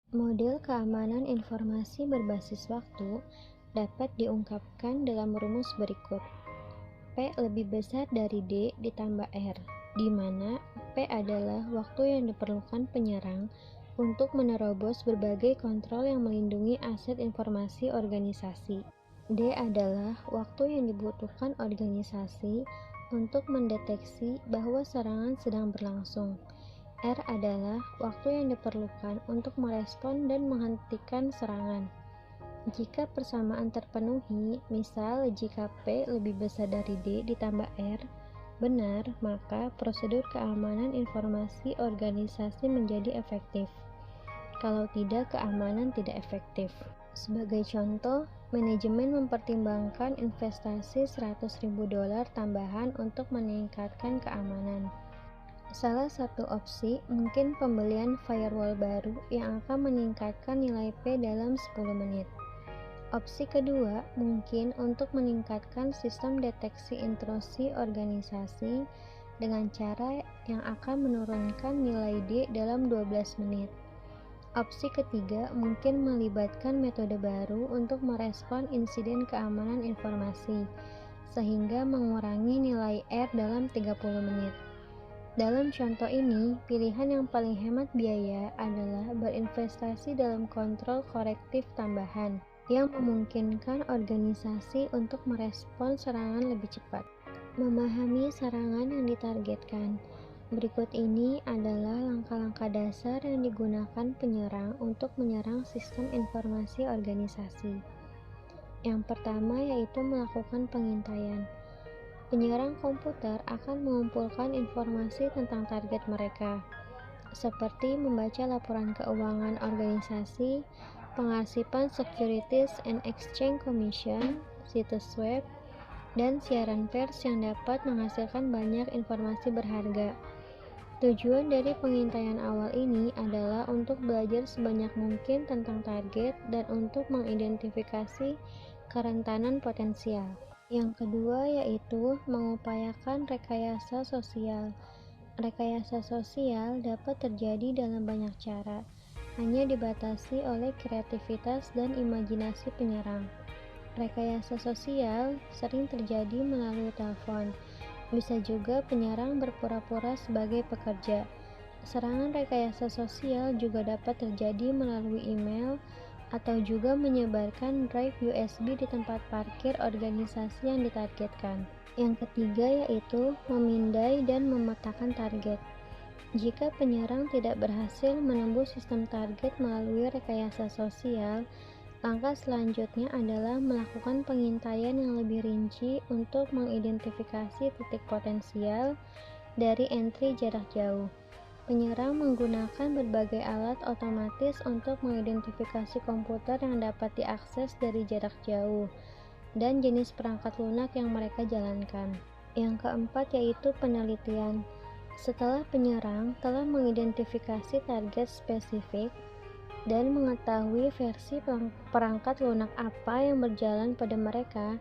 Model keamanan informasi berbasis waktu dapat diungkapkan dalam rumus berikut. P lebih besar dari D ditambah R, di mana P adalah waktu yang diperlukan penyerang untuk menerobos berbagai kontrol yang melindungi aset informasi organisasi. D adalah waktu yang dibutuhkan organisasi untuk mendeteksi bahwa serangan sedang berlangsung. R adalah waktu yang diperlukan untuk merespon dan menghentikan serangan. Jika persamaan terpenuhi, misal jika P lebih besar dari D ditambah R, benar, maka prosedur keamanan informasi organisasi menjadi efektif. Kalau tidak, keamanan tidak efektif. Sebagai contoh, manajemen mempertimbangkan investasi $100.000 tambahan untuk meningkatkan keamanan. Salah satu opsi mungkin pembelian firewall baru yang akan meningkatkan nilai P dalam 10 menit. Opsi kedua mungkin untuk meningkatkan sistem deteksi intrusi organisasi dengan cara yang akan menurunkan nilai D dalam 12 menit. Opsi ketiga mungkin melibatkan metode baru untuk merespon insiden keamanan informasi, sehingga mengurangi nilai R dalam 30 menit. Dalam contoh ini, pilihan yang paling hemat biaya adalah berinvestasi dalam kontrol korektif tambahan yang memungkinkan organisasi untuk merespon serangan lebih cepat. Memahami serangan yang ditargetkan. Berikut ini adalah langkah-langkah dasar yang digunakan penyerang untuk menyerang sistem informasi organisasi. Yang pertama yaitu melakukan pengintaian. Penyerang komputer akan mengumpulkan informasi tentang target mereka, seperti membaca laporan keuangan organisasi, pengarsipan Securities and Exchange Commission, situs web, dan siaran pers yang dapat menghasilkan banyak informasi berharga. Tujuan dari pengintaian awal ini adalah untuk belajar sebanyak mungkin tentang target dan untuk mengidentifikasi kerentanan potensial. Yang kedua yaitu mengupayakan rekayasa sosial. Rekayasa sosial dapat terjadi dalam banyak cara, hanya dibatasi oleh kreativitas dan imajinasi penyerang. Rekayasa sosial sering terjadi melalui telepon. Bisa juga penyerang berpura-pura sebagai pekerja. Serangan rekayasa sosial juga dapat terjadi melalui email, atau juga menyebarkan drive USB di tempat parkir organisasi yang ditargetkan. Yang ketiga yaitu memindai dan memetakan target. Jika penyerang tidak berhasil menembus sistem target melalui rekayasa sosial, langkah selanjutnya adalah melakukan pengintaian yang lebih rinci untuk mengidentifikasi titik potensial dari entry jarak jauh. Penyerang menggunakan berbagai alat otomatis untuk mengidentifikasi komputer yang dapat diakses dari jarak jauh dan jenis perangkat lunak yang mereka jalankan. Yang keempat yaitu penelitian. Setelah penyerang telah mengidentifikasi target spesifik dan mengetahui versi perangkat lunak apa yang berjalan pada mereka,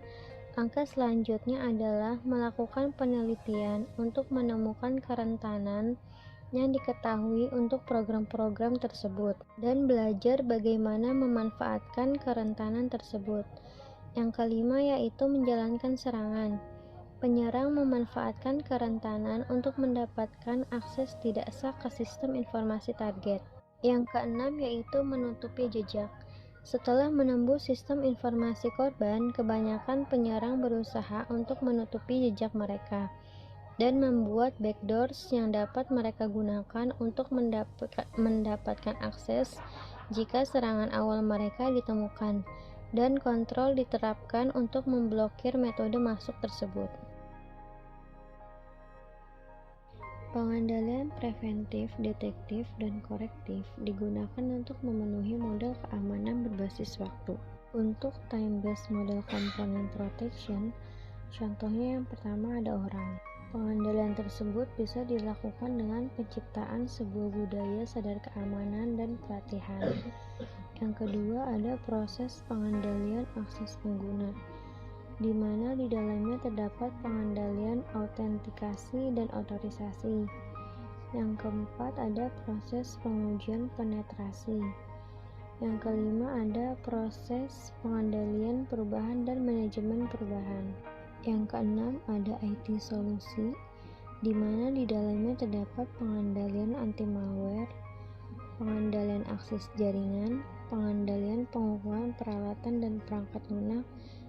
langkah selanjutnya adalah melakukan penelitian untuk menemukan kerentanan yang diketahui untuk program-program tersebut dan belajar bagaimana memanfaatkan kerentanan tersebut. Yang kelima yaitu menjalankan serangan. Penyerang memanfaatkan kerentanan untuk mendapatkan akses tidak sah ke sistem informasi target. Yang keenam yaitu menutupi jejak. Setelah menembus sistem informasi korban, kebanyakan penyerang berusaha untuk menutupi jejak mereka dan membuat backdoors yang dapat mereka gunakan untuk mendapatkan akses jika serangan awal mereka ditemukan, dan kontrol diterapkan untuk memblokir metode masuk tersebut. Pengandalian preventif, detektif, dan korektif digunakan untuk memenuhi model keamanan berbasis waktu. Untuk time-based model component protection, contohnya yang pertama ada orang. Pengandalian tersebut bisa dilakukan dengan penciptaan sebuah budaya sadar keamanan dan pelatihan. Yang kedua ada proses pengandalian akses pengguna, di mana di dalamnya terdapat pengandalian autentikasi dan otorisasi. Yang keempat ada proses pengujian penetrasi, Yang kelima ada proses pengendalian perubahan dan manajemen perubahan. Yang keenam ada IT solusi, di mana di dalamnya terdapat pengendalian anti-malware, pengendalian akses jaringan, pengendalian pengukuran peralatan dan perangkat lunak,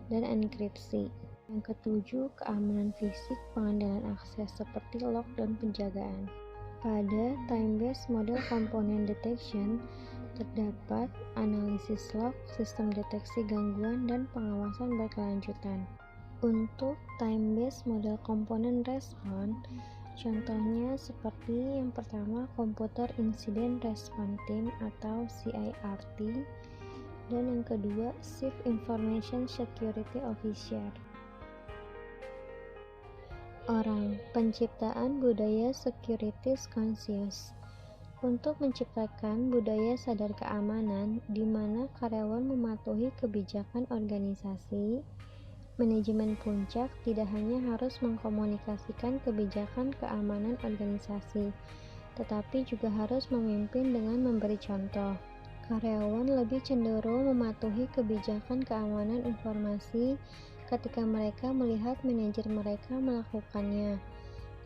dan enkripsi. Yang ketujuh, keamanan fisik, pengendalian akses seperti lock dan penjagaan. Pada time-based model component detection, terdapat analisis log, sistem deteksi gangguan, dan pengawasan berkelanjutan. Untuk time-based model component response, contohnya seperti yang pertama Computer Incident Response Team atau CIRT, dan yang kedua Chief Information Security Officer. Orang, penciptaan budaya securities conscious. Untuk menciptakan budaya sadar keamanan di mana karyawan mematuhi kebijakan organisasi, manajemen puncak tidak hanya harus mengkomunikasikan kebijakan keamanan organisasi, tetapi juga harus memimpin dengan memberi contoh. Karyawan lebih cenderung mematuhi kebijakan keamanan informasi ketika mereka melihat manajer mereka melakukannya.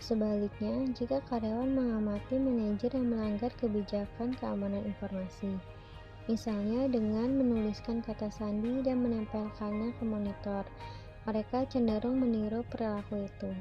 Sebaliknya, jika karyawan mengamati manajer yang melanggar kebijakan keamanan informasi, misalnya dengan menuliskan kata sandi dan menempelkannya ke monitor, mereka cenderung meniru perilaku itu.